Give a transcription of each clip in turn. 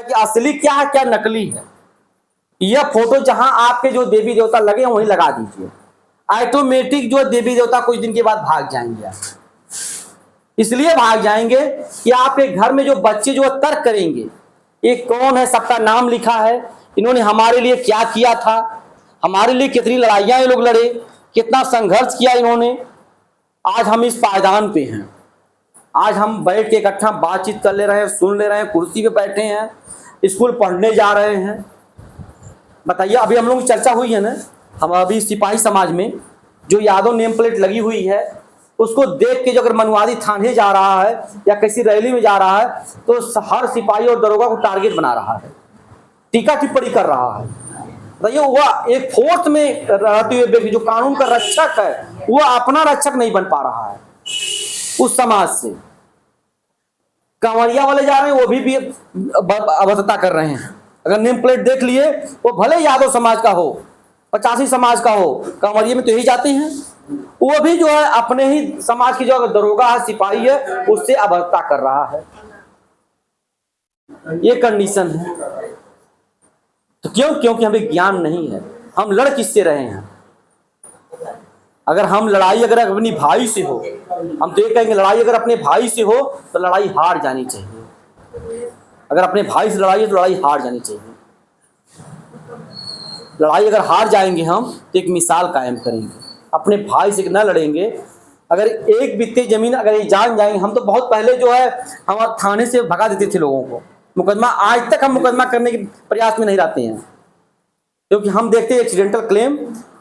कि असली क्या है क्या नकली है। यह फोटो जहां आपके जो देवी देवता लगे हैं वहीं लगा दीजिए, ऑटोमेटिक जो देवी देवता कुछ दिन के बाद भाग जाएंगे। इसलिए भाग जाएंगे कि आपके घर में जो बच्चे जो तर्क करेंगे ये कौन है, सबका नाम लिखा है, इन्होंने हमारे लिए क्या किया था, हमारे लिए कितनी लड़ाइयां ये लोग लड़े, कितना संघर्ष किया इन्होंने, आज हम इस पायदान पे हैं, आज हम बैठ के इकट्ठा बातचीत कर ले रहे हैं, सुन ले रहे हैं, कुर्सी पे बैठे हैं, स्कूल पढ़ने जा रहे हैं। बताइए, अभी हम लोग की चर्चा हुई है ना, हम अभी सिपाही समाज में जो यादव नेम प्लेट लगी हुई है उसको देख के जो अगर मनवादी थाने जा रहा है या किसी रैली में जा रहा है तो हर सिपाही और दरोगा को टारगेट बना रहा है, टीका टिप्पणी कर रहा है। बताइए, वह एक फोर्स में रहते हुए व्यक्ति जो कानून का रक्षक है वह अपना रक्षक नहीं बन पा रहा है उस समाज से। कांवरिया वाले जा रहे हैं वो भी अभद्रता कर रहे हैं। अगर नेम प्लेट देख लिए वो भले यादव समाज का हो, 85 समाज का हो, कांवरिया में तो यही जाते हैं, वो भी जो है अपने ही समाज की जो अगर दरोगा है, सिपाही है, उससे अभद्रता कर रहा है। ये कंडीशन है। तो क्यों? क्योंकि हमें ज्ञान नहीं है। हम लड़ किससे रहे हैं? अगर हम लड़ाई अगर अपनी भाई से हो, हम तो ये कहेंगे लड़ाई अगर अपने भाई से हो तो लड़ाई हार जानी चाहिए। अगर अपने भाई से लड़ाई है तो लड़ाई हार जानी चाहिए। लड़ाई अगर हार जाएंगे हम तो एक मिसाल कायम करेंगे, अपने भाई से न लड़ेंगे। अगर एक बित्ती जमीन अगर ये जान जाएंगे, हम तो बहुत पहले जो है हम थाने से भगा देते थे लोगों को, मुकदमा आज तक हम मुकदमा करने के प्रयास में नहीं रहते हैं, क्योंकि हम देखते हैं एक्सीडेंटल क्लेम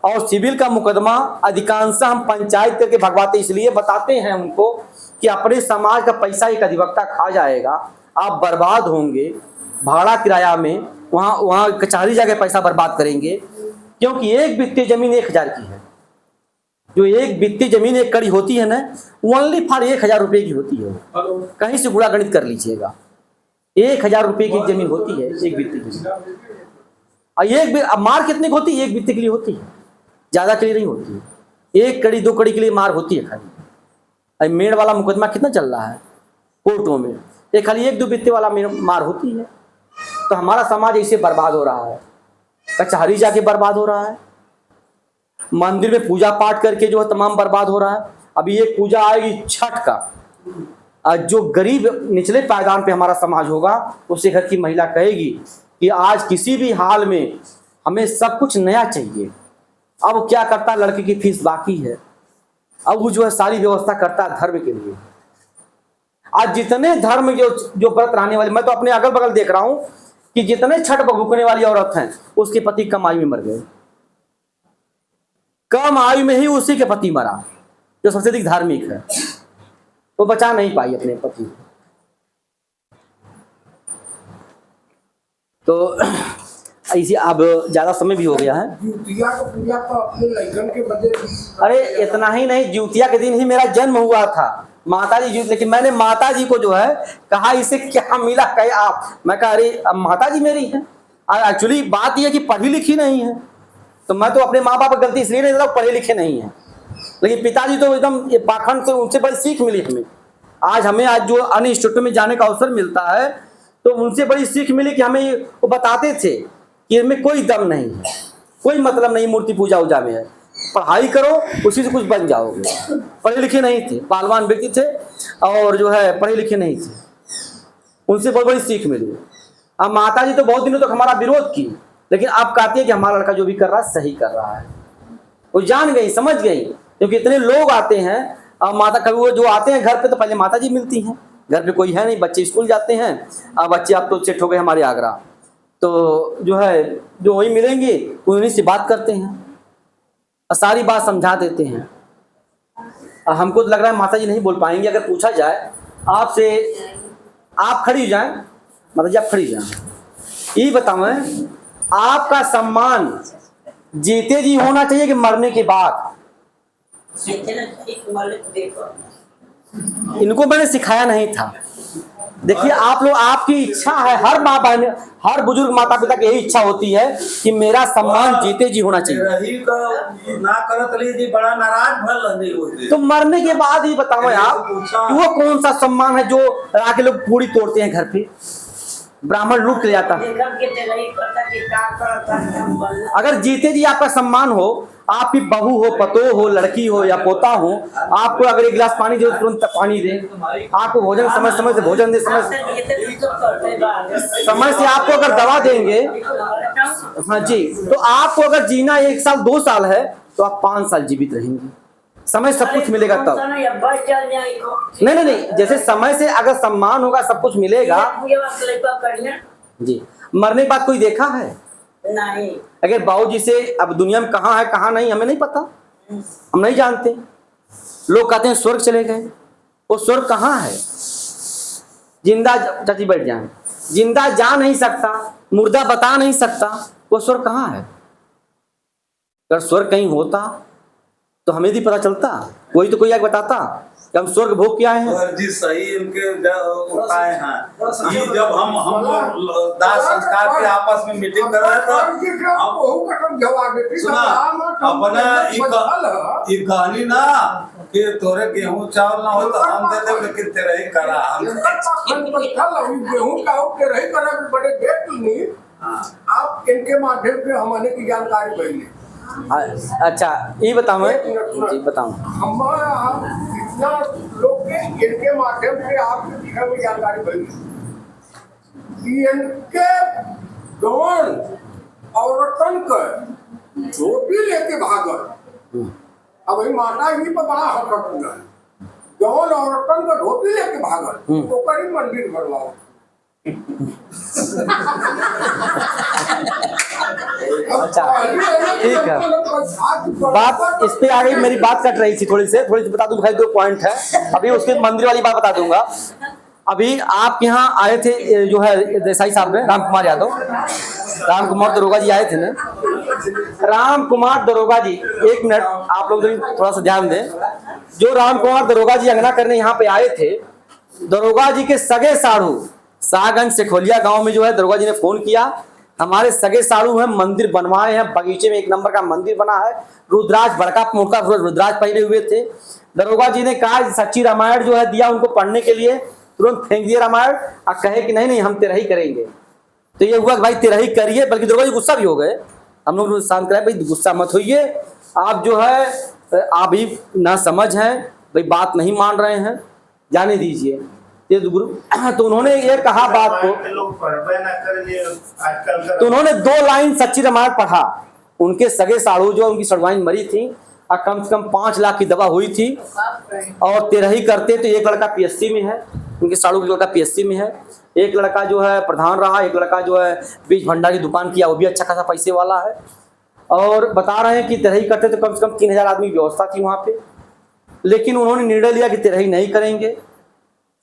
और सिविल का मुकदमा अधिकांश हम पंचायत करके भगवाते, इसलिए बताते हैं उनको कि अपने समाज का पैसा एक अधिवक्ता खा जाएगा, आप बर्बाद होंगे, भाड़ा किराया में वहाँ कचहरी जाके पैसा बर्बाद करेंगे, क्योंकि एक बित्ती जमीन 1000 की है। जो एक बित्ती जमीन एक कड़ी होती है ना, ओनली फॉर 1000 रुपये की होती है। कहीं से गुणा गणित कर लीजिएगा, 1000 रुपये की जमीन होती है एक बित्ती जमीन। और एक मार कितने की होती है? एक बित्ती के लिए होती है, ज्यादा के लिए नहीं होती है। 1 कड़ी 2 कड़ी के लिए मार होती है खाली। मेड़ वाला मुकदमा कितना चल रहा है कोर्टों में, ये खाली 1-2 बित्ते वाला मार होती है। तो हमारा समाज ऐसे बर्बाद हो रहा है, कचहरी जाके बर्बाद हो रहा है, मंदिर में पूजा पाठ करके जो है तमाम बर्बाद हो रहा है। अभी एक पूजा आएगी छठ का, जो गरीब निचले पायदान पे हमारा समाज होगा उसे घर की महिला कहेगी कि आज किसी भी हाल में हमें सब कुछ नया चाहिए। अब क्या करता है, लड़के की फीस बाकी है, अब वो जो है सारी व्यवस्था करता है धर्म के लिए। आज जितने धर्म जो व्रत रहने वाले, मैं तो अपने अगल बगल देख रहा हूं कि जितने छठ भूखने वाली औरत हैं उसके पति कम आयु में मर गए, कम आयु में ही उसी के पति मरा जो सबसे अधिक धार्मिक है, वो बचा नहीं पाई अपने पति को। तो ऐसे अब ज्यादा समय भी हो गया है। ज्योतिया को पूजा तो अपने लइकन के बदले। अरे इतना ही नहीं, ज्योतिया के दिन ही मेरा जन्म हुआ था, माता जी, लेकिन मैंने माता जी को जो है कहा इसे क्या मिला, कहे आप, मैं कहा अरे अब माता जी मेरी है। एक्चुअली बात यह है कि पढ़ी लिखी नहीं है, तो मैं तो अपने माँ बाप गलती इसलिए नहीं देता पढ़े लिखे नहीं है, लेकिन पिताजी तो एकदम पाखंड से, उनसे बड़ी सीख मिली हमें। आज हमें आज जो अन्य इंस्टीट्यूट में जाने का अवसर मिलता है तो उनसे बड़ी सीख मिली कि हमें वो बताते थे कि इनमें कोई दम नहीं है, कोई मतलब नहीं मूर्ति पूजा उजा में है, पढ़ाई करो उसी से कुछ बन जाओगे। पढ़े लिखे नहीं थे, पहलवान व्यक्ति थे और जो है पढ़े लिखे नहीं थे, उनसे बहुत बड़ी सीख मिली। अब माता जी तो बहुत दिनों तक हमारा विरोध की, लेकिन अब कहती है कि हमारा लड़का जो भी कर रहा है सही कर रहा है। वो जान गई, समझ गई, क्योंकि इतने लोग आते हैं। अब माता कभी वो जो आते हैं घर पे तो पहले माता जी मिलती हैं, घर पे कोई है नहीं, बच्चे स्कूल जाते हैं, अब बच्चे अब तो सेट हो गए हमारे आगरा, तो जो है जो वही मिलेंगे उन्हीं से बात करते हैं और सारी बात समझा देते हैं। और हमको तो लग रहा है माता जी नहीं बोल पाएंगे। अगर पूछा जाए आपसे, आप खड़ी जाएं, माता जी आप खड़ी जाएं, ये बताएं आपका सम्मान जीते जी होना चाहिए कि मरने के बाद? इनको मैंने सिखाया नहीं था। देखिए आप लोग, आपकी इच्छा है, हर माँ बहन, हर बुजुर्ग माता पिता की यही इच्छा होती है कि मेरा सम्मान जीते जी होना चाहिए। ना करत लीजिए, बड़ा नाराज भल। तो मरने के बाद ही बताओ आप कि वो कौन सा सम्मान है जो आके लोग पूरी तोड़ते हैं घर पे। ब्राह्मण लूट के ले जाता। अगर जीते जी आपका सम्मान हो, आपकी बहू हो, पतोह हो, लड़की हो या पोता हो, आपको अगर एक गिलास पानी दे तो तुरंत पानी दे, आपको भोजन समय समय से भोजन दे, समय से आपको अगर दवा देंगे, हाँ जी, तो आपको अगर जीना 1 साल 2 साल है तो आप 5 साल जीवित रहेंगे। समय सब कुछ मिलेगा तब। नहीं, जैसे समय से अगर सम्मान होगा, सब कुछ मिलेगा जी। मरने के बाद कोई देखा है? नहीं। अगर बाबूजी से अब दुनिया में कहाँ है कहाँ नहीं हमें नहीं पता, हम नहीं जानते। लोग कहते हैं स्वर्ग चले गए, वो स्वर्ग कहाँ है? जिंदा, चाची बैठ जाए, जिंदा जा नहीं सकता, मुर्दा बता नहीं सकता, वो स्वर्ग कहाँ है? अगर स्वर्ग कहीं होता तो हमें भी पता चलता, कोई तो कोई आगे बताता कि हम स्वर्ग भोग के आए हैं। जी सही इनके उपाय हैं। ये जब हम लोग दाह संस्कार के आपस में मीटिंग कर रहे थे, सुना अपना एक कहानी ना कि तोरे गेहूं चावल ना हो तो हम दे दे, लेकिन तेरे ही करा गेहूं का रही करा बड़े देख आप इनके माध्यम से हमारे की जानकारी पहले। अच्छा ये बताऊँ जी, बताऊँ हमारा इतना लोग के इनके माध्यम से आपके दिशा में जानकारी बनी। इनके गौन औरतन कर धोती लेके भागल, अब माता ही पर बड़ा हकट हुआ है। गौन औरतन का धोती लेके भागल तो कहीं मंदिर बनवाओ। अच्छा ठीक है, बात इस पे आ गई, मेरी बात कट रही थी थोड़ी सी बता दूं भाई, 2 पॉइंट है अभी, उसके मंदिर वाली बात बता दूंगा। अभी आप यहाँ आए थे जो है देसाई साहब ने, राम कुमार यादव, राम कुमार दरोगा जी आए थे ना, राम कुमार दरोगा जी, 1 मिनट आप लोग थोड़ा सा ध्यान दें। जो राम कुमार दरोगा जी अंगना करने यहाँ पे आए थे, दरोगा जी के सगे साढ़ू शाहगंज सेखोलिया गांव में जो है दरोगा जी ने फोन किया, हमारे सगे साड़ू हैं, मंदिर बनवाए हैं, बगीचे में 1 नंबर का मंदिर बना है, रुद्राज बड़का मोटा रुद्राज पहने हुए थे। दरोगा जी ने कहा सच्ची रामायण जो है दिया उनको पढ़ने के लिए, तुरंत फेंक दिया रामायण और कहे कि नहीं हम तेरा ही करेंगे। तो ये हुआ कि भाई तेरा ही करिए, बल्कि दरोगा जी गुस्सा भी हो गए। हम लोग शांत कराए, भाई गुस्सा मत होइए, आप जो है आप भी ना समझ हैं, भाई बात नहीं मान रहे हैं, जाने दीजिए। तो उन्होंने ये कहा बात को, तो उन्होंने 2 लाइन सच्ची रामायण पढ़ा। उनके सगे साड़ू जो उनकी सड़वाइन मरी थी और कम से कम 5 लाख की दवा हुई थी, और 13 ही करते। तो एक लड़का PSC में है, उनके साड़ू का लड़का PSC में है, एक लड़का जो है प्रधान रहा, एक लड़का जो है बीज भंडार की दुकान किया, वो भी अच्छा खासा पैसे वाला है। और बता रहे हैं कि 13 ही करते तो कम से कम 3000 आदमी की व्यवस्था थी वहाँ पे, लेकिन उन्होंने निर्णय लिया कि 13 ही नहीं करेंगे,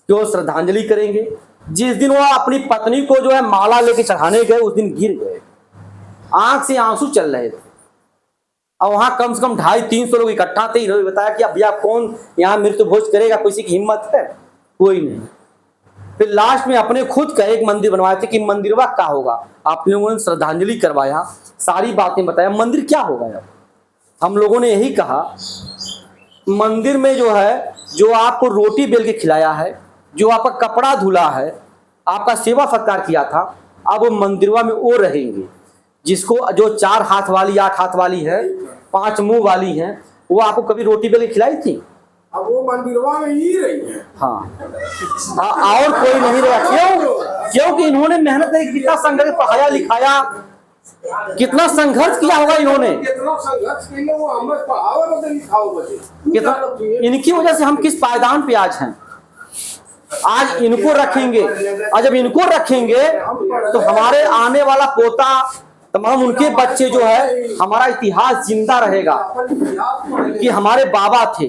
जो श्रद्धांजलि करेंगे। जिस दिन वो अपनी पत्नी को जो है माला लेके चढ़ाने गए, उस दिन गिर गए, आंख से आंसू चल रहे थे, और वहां कम से कम 250-300 लोग इकट्ठा थे। इन्होंने बताया कि अब भैया कौन यहाँ मृत्यु भोज करेगा, किसी की हिम्मत है? कोई नहीं। फिर लास्ट में अपने खुद का एक मंदिर बनवाए थे कि मंदिरवा क्या होगा, आप लोगों ने श्रद्धांजलि करवाया, सारी बातें बताया, मंदिर क्या होगा। अब हम लोगों ने यही कहा, मंदिर में जो है जो आपको रोटी बेल के खिलाया है, जो आपका कपड़ा धुला है, आपका सेवा सत्कार किया था, अब वो मंदिरवा में वो रहेंगे। जिसको जो 4 हाथ वाली 8 हाथ वाली है, 5 मुंह वाली है, वो आपको कभी रोटी बेल के खिलाई थी? अब वो मंदिरवा में ही रही है। हाँ, और कोई नहीं रहा। क्यों? क्योंकि इन्होंने मेहनत नहीं, कितना संघर्ष, पढ़ाया लिखाया, कितना संघर्ष किया होगा इन्होंने, कितना संघर्ष किया वो हमें पढ़ाओ बदल लिखाओ बदल, कितना, इनकी वजह से हम किस पायदान पे आज हैं। आज इनको रखेंगे, और जब इनको रखेंगे तो हमारे आने वाला पोता, तमाम उनके बच्चे जो है, हमारा इतिहास जिंदा रहेगा कि हमारे बाबा थे,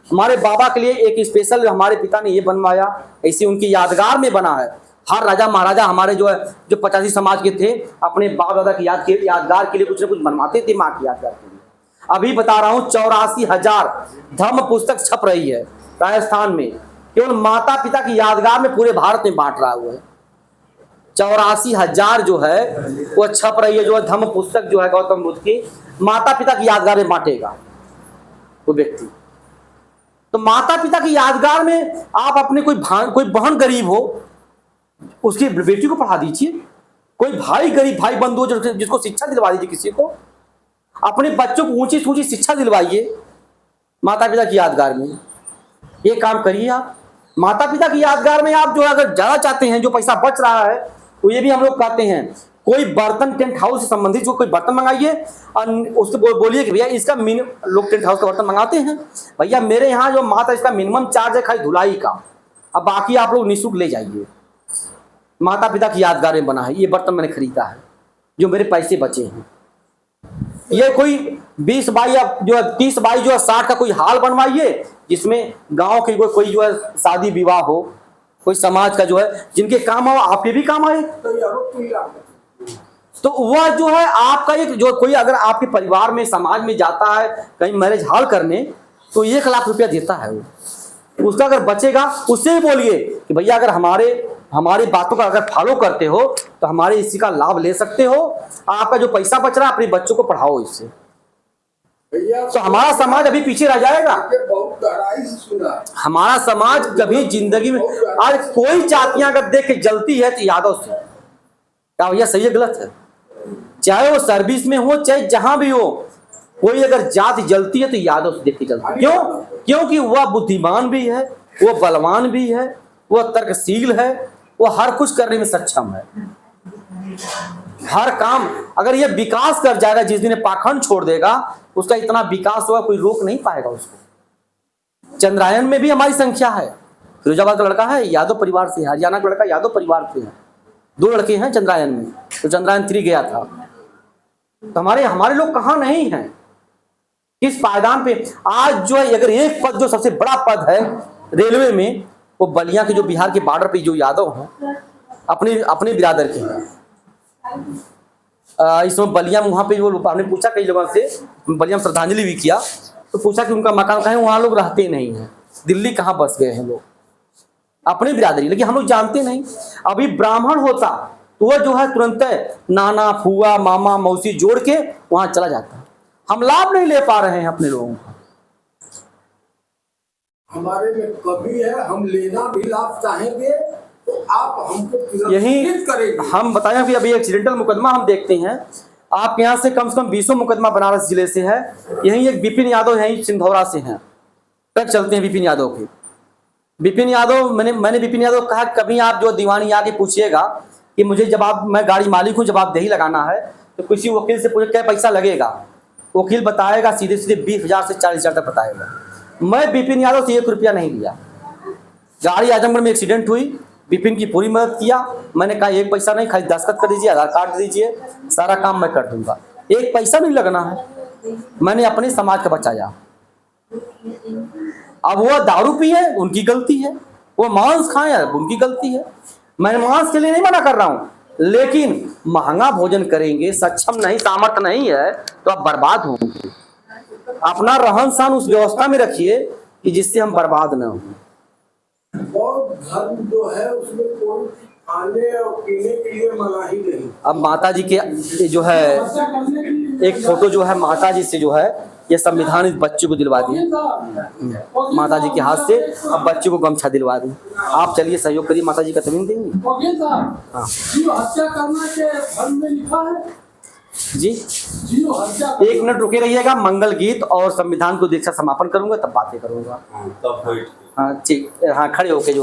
हमारे बाबा के लिए एक स्पेशल हमारे पिता ने ये बनवाया, ऐसे उनकी यादगार में बना है। हर राजा महाराजा हमारे जो है, जो 85 समाज के थे, अपने बाप दादा की यादगार के लिए कुछ न कुछ बनवाते थे, माँ की यादगार के लिए। अभी बता रहा हूँ 84,000 धर्म पुस्तक छप रही है राजस्थान में, केवल माता पिता की यादगार में, पूरे भारत में बांट रहा हुआ है। 84,000 जो है वो छप रही है, जो है धर्म पुस्तक जो है गौतम बुद्ध की, माता पिता की यादगार में बांटेगा वो व्यक्ति। तो माता पिता की यादगार में आप अपने कोई बहन गरीब हो, उसकी बेटी को पढ़ा दीजिए। कोई भाई गरीब भाई बंधु जिसको शिक्षा दिलवा दीजिए, किसी को अपने बच्चों को ऊंची से ऊंची शिक्षा दिलवाइए माता पिता की यादगार में। ये काम करिए आप माता पिता की यादगार में। आप जो अगर ज़्यादा चाहते हैं, जो पैसा बच रहा है, तो ये भी हम लोग कहते हैं कोई बर्तन टेंट हाउस से संबंधित जो कोई बर्तन मंगाइए और उससे बोलिए कि भैया इसका लोग टेंट हाउस का बर्तन मंगाते हैं, भैया मेरे यहाँ जो माता इसका मिनिमम चार्ज है खाली धुलाई का, अब बाकी आप लोग निःशुल्क ले जाइए। माता पिता की यादगार में बना है, ये बर्तन मैंने खरीदा है, जो मेरे पैसे बचे हैं। ये कोई 20 बाई या जो है 30 बाई जो है 60 का कोई हाल बनवाइए, जिसमें गांव के कोई जो है शादी विवाह हो, कोई समाज का जो है जिनके काम हो, आपके भी काम आए। तो वह जो है आपका एक जो कोई अगर आपके परिवार में समाज में जाता है कहीं मैरिज हॉल करने, तो 1 लाख रुपया देता है वो। उसका अगर बचेगा उससे ही बोलिए कि भैया अगर हमारी बातों का अगर फॉलो करते हो तो हमारे इसी का लाभ ले सकते हो। आपका जो पैसा बच रहा है अपने बच्चों को पढ़ाओ इससे, तो हमारा समाज अभी पीछे रह जाएगा। बहुत गहराई से सुना। हमारा समाज कभी जिंदगी में आज कोई जातियां अगर देख के जलती है तो यादव से, क्या भैया सही है गलत है? चाहे वो सर्विस में हो चाहे जहां भी हो, कोई अगर जाति जलती है तो यादव से देख के जलती है। क्यों? क्योंकि वह बुद्धिमान भी है, वो बलवान भी है, वह तर्कशील है, वो हर कुछ करने में सक्षम है। हर काम अगर ये विकास कर जाएगा, जिस दिन पाखंड छोड़ देगा, उसका इतना विकास होगा कोई रोक नहीं पाएगा उसको। चंद्रायन में भी हमारी संख्या है। फिरोजाबाद का लड़का है यादव परिवार से, हरियाणा का लड़का यादव परिवार से है, 2 लड़के हैं चंद्रायन में, तो चंद्रायन 3 गया था। तो हमारे लोग कहाँ नहीं हैं, किस पायदान पे? आज जो है अगर एक पद जो सबसे बड़ा पद है रेलवे में, वो बलिया के जो बिहार के बॉर्डर पे जो यादव हैं अपने बिरादर के हैं। इसमें बलिया में वहाँ पे वो आपने पूछा कई लोगों से, बलिया में श्रद्धांजलि भी किया, तो पूछा कि उनका मकान कहाँ है, वहाँ लोग रहते नहीं हैं, दिल्ली कहाँ बस गए हैं लोग, अपने बिरादरी, लेकिन हम लोग जानते नहीं। अभी ब्राह्मण होता तो वह जो है तुरंत नाना फुआ मामा मौसी जोड़ के वहाँ चला जाता। हम लाभ नहीं ले पा रहे हैं अपने लोगों का। हमारे में कमी है, हम लेना भी लाभ चाहेंगे तो आप हमको यही करेंगे। हम बताएं कि अभी एक्सीडेंटल मुकदमा हम देखते हैं, आपके यहाँ से कम 20 मुकदमा बनारस जिले से है। यही एक विपिन यादव यहीं सिंधौरा से हैं, ट्रक चलते हैं विपिन यादव के। विपिन यादव मैंने विपिन यादव कहा कभी आप जो दीवानी आके पूछिएगा कि मुझे मैं गाड़ी मालिक हूँ, जवाबदेही लगाना है, तो किसी वकील से पूछे क्या पैसा लगेगा, वकील बताएगा सीधे 20,000 से 40,000 तक बताएगा। मैं विपिन यादव से 1 रुपया नहीं लिया। गाड़ी आजमगढ़ में एक्सीडेंट हुई, विपिन की पूरी मदद किया। मैंने कहा 1 पैसा नहीं, खाली दस्तखत कर दीजिए, आधार कार्ड दे दीजिए, सारा काम मैं कर दूंगा, 1 पैसा नहीं लगना है। मैंने अपने समाज का बचाया। अब वो दारू पिए उनकी गलती है, वो मांस खाएं उनकी गलती है। मैं मांस के लिए नहीं मना कर रहा हूँ, लेकिन महंगा भोजन करेंगे, सक्षम नहीं, सामर्थ्य नहीं है, तो आप बर्बाद होंगे। अपना रहन सहन उस व्यवस्था में रखिए कि जिससे हम बर्बाद न हो। और धर्म जो है उसमें कोई खाने और पीने के लिए मनाही नहीं। अब माता जी के जो है एक फोटो जो है माता जी से जो है ये संविधान इस बच्चे को दिलवा दी माता जी के हाथ से। अब बच्चे को गमछा दिलवा दी। आप चलिए सहयोग करिए, माता जी का तमीन देंगे। हाँ हत्या करना के धर्म में लिखा है जी। 1 मिनट रुके रहिएगा, मंगल गीत और संविधान को दीक्षा समापन करूंगा, तब बातें करूंगा। तब हाँ ठीक, हाँ खड़े होके जो